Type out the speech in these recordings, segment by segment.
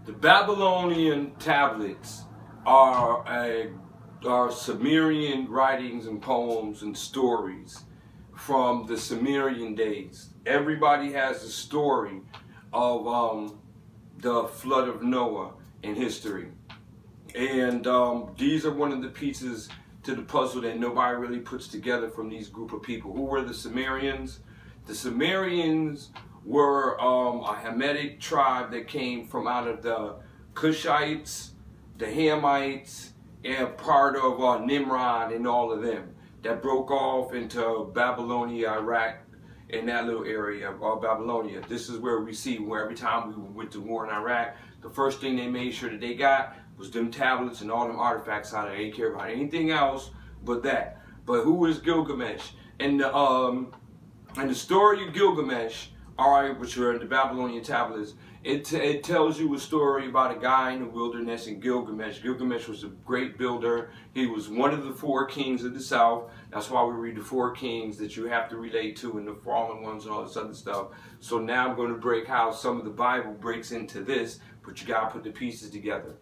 The Babylonian tablets are Sumerian writings and poems and stories from the Sumerian days. Everybody has a story of the flood of Noah in history. And these are one of the pieces to the puzzle that nobody really puts together from these group of people. Who were the Sumerians? The Sumerians were a Hamitic tribe that came from out of the Cushites, the Hamites, and part of Nimrod and all of them that broke off into Babylonia, Iraq, in that little area of Babylonia. This is where we see where every time we went to war in Iraq, the first thing they made sure that they got was them tablets and all them artifacts on it. They didn't care about anything else but that. But who is Gilgamesh? And the story of Gilgamesh, alright, which are in the Babylonian tablets, it tells you a story about a guy in the wilderness in Gilgamesh. Gilgamesh was a great builder. He was one of the 4 kings of the south. That's why we read the 4 kings that you have to relate to and the fallen ones and all this other stuff. So now I'm going to break how some of the Bible breaks into this, but you got to put the pieces together.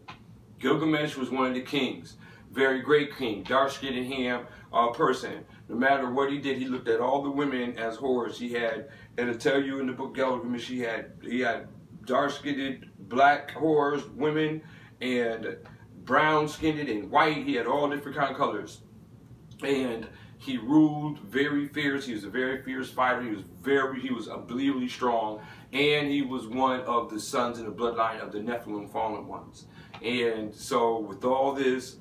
Gilgamesh was one of the kings. Very great king, dark-skinned and ham person. No matter what he did, he looked at all the women as whores. He had, and it'll tell you in the book Gilgamesh, he had dark-skinned, black whores, women, and brown-skinned and white. He had all different kind of colors. And he ruled very fierce. He was a very fierce fighter. He was unbelievably strong. And he was one of the sons in the bloodline of the Nephilim fallen ones. And so with all this,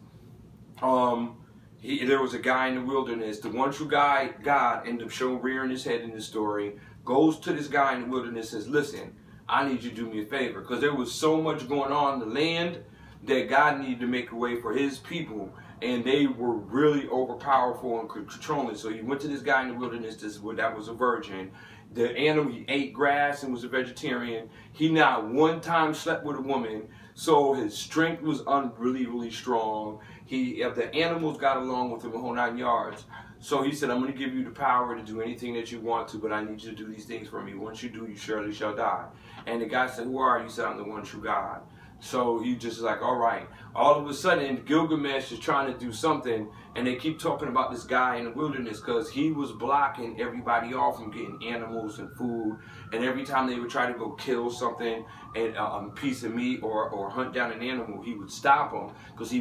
there was a guy in the wilderness. The one true guy, God, ended up showing rearing his head in the story, goes to this guy in the wilderness and says, listen, I need you to do me a favor. Because there was so much going on in the land that God needed to make a way for his people. And they were really overpowerful and controlling. So he went to this guy in the wilderness that was a virgin. The animal, he ate grass and was a vegetarian. He not one time slept with a woman. So his strength was unbelievably strong. The animals got along with him a whole 9 yards. So he said, I'm going to give you the power to do anything that you want to, but I need you to do these things for me. Once you do, you surely shall die. And the guy said, who are you? He said, I'm the one true God. So he just like, all right. All of a sudden, Gilgamesh is trying to do something, and they keep talking about this guy in the wilderness because he was blocking everybody off from getting animals and food. And every time they would try to go kill something, and a piece of meat or hunt down an animal, he would stop them because he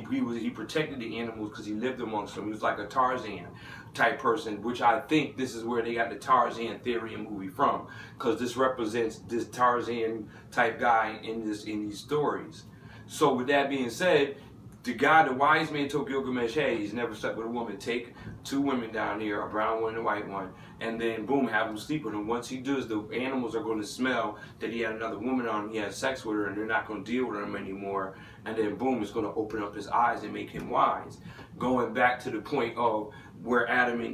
protected the animals because he lived amongst them. He was like a Tarzan type person, which I think this is where they got the Tarzan theory and movie from, because this represents this Tarzan type guy in these stories. So with that being said, the wise man told Gilgamesh, hey, he's never slept with a woman. Take 2 women down here, a brown one and a white one, and then boom, have him sleep with them. Once he does, the animals are going to smell that he had another woman on him, he had sex with her, and they're not going to deal with him anymore. And then boom, it's going to open up his eyes and make him wise. Going back to the point of where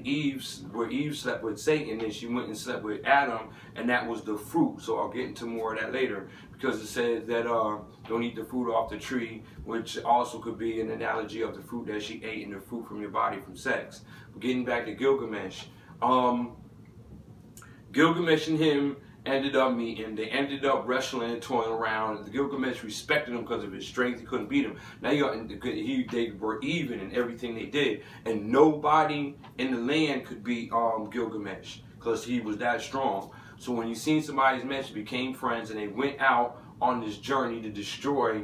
Eve slept with Satan, and she went and slept with Adam, and that was the fruit. So I'll get into more of that later, because it says that don't eat the fruit off the tree, which also could be an analogy of the fruit that she ate and the fruit from your body from sex. But getting back to Gilgamesh, Gilgamesh and him ended up meeting. They ended up wrestling and toiling around. Gilgamesh respected him because of his strength. He couldn't beat him. Now they were even in everything they did, and nobody in the land could beat Gilgamesh because he was that strong. So when you seen somebody's match, they became friends, and they went out on this journey to destroy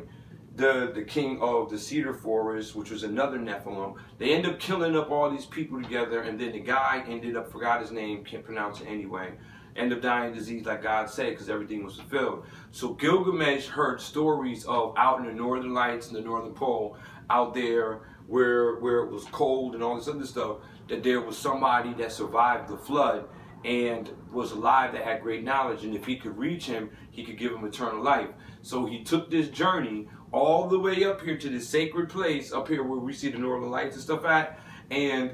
the king of the cedar forest, which was another Nephilim. They end up killing up all these people together, and then the guy ended up, forgot his name, can't pronounce it anyway, end up dying of disease like God said, because everything was fulfilled. So Gilgamesh heard stories of out in the northern lights and the northern pole, out there where it was cold and all this other stuff, that there was somebody that survived the flood and was alive that had great knowledge, and if he could reach him, he could give him eternal life. So he took this journey all the way up here to this sacred place up here where we see the northern lights and stuff at, and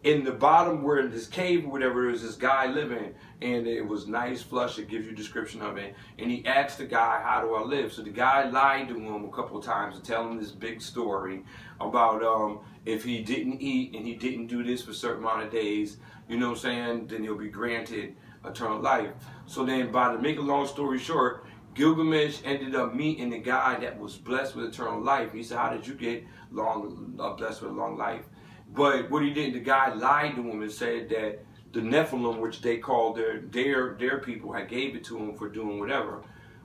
in the bottom where in this cave or whatever, there's this guy living, and it was nice, flush, it gives you a description of it, and he asked the guy, how do I live? So the guy lied to him a couple of times to tell him this big story about if he didn't eat and he didn't do this for a certain amount of days, you know what I'm saying, then he'll be granted eternal life. So then, to make a long story short, Gilgamesh ended up meeting the guy that was blessed with eternal life. He said, how did you get blessed with a long life? But what he did, the guy lied to him and said that the Nephilim, which they called their people, had gave it to him for doing whatever.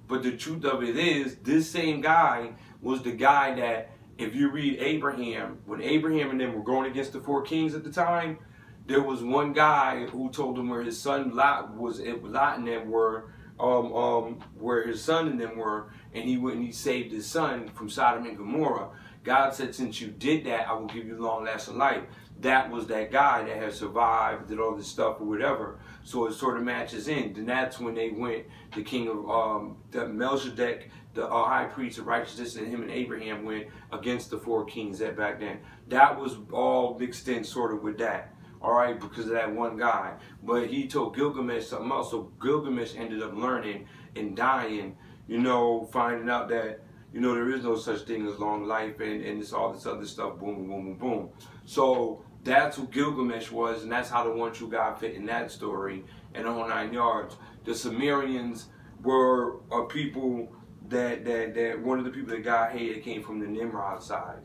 But the truth of it is, this same guy was the guy that, if you read Abraham, when Abraham and them were going against the 4 kings at the time, there was one guy who told him where his son Lot and them were, where his son and them were, and he went and he saved his son from Sodom and Gomorrah. God said, since you did that, I will give you long-lasting life. That was that guy that had survived, did all this stuff or whatever. So it sort of matches in. Then that's when they went, the king of the Melchizedek, the high priest of righteousness, and him and Abraham went against the 4 kings that back then. That was all mixed in sort of with that. All right, because of that one guy. But he told Gilgamesh something else. So Gilgamesh ended up learning and dying, you know, finding out that, you know, there is no such thing as long life, and it's all this other stuff, boom, boom, boom, boom. So that's who Gilgamesh was, and that's how the one true God fit in that story, and the whole 9 yards. The Sumerians were a people that one of the people that God hated came from the Nimrod side.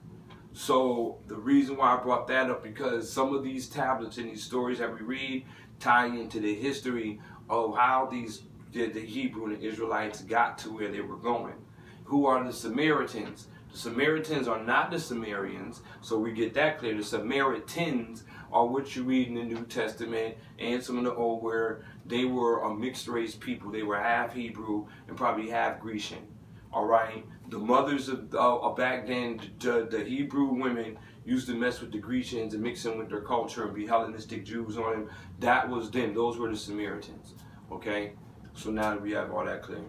So the reason why I brought that up, because some of these tablets and these stories that we read tie into the history of how the Hebrew and the Israelites got to where they were going. Who are the Samaritans? The Samaritans are not the Sumerians, so we get that clear. The Samaritans are what you read in the New Testament and some of the Old, where they were a mixed race people. They were half Hebrew and probably half Grecian. All right, the mothers of back then, the Hebrew women used to mess with the Grecians and mix them with their culture and be Hellenistic Jews on them. That was them. Those were the Samaritans. Okay, so now that we have all that clear.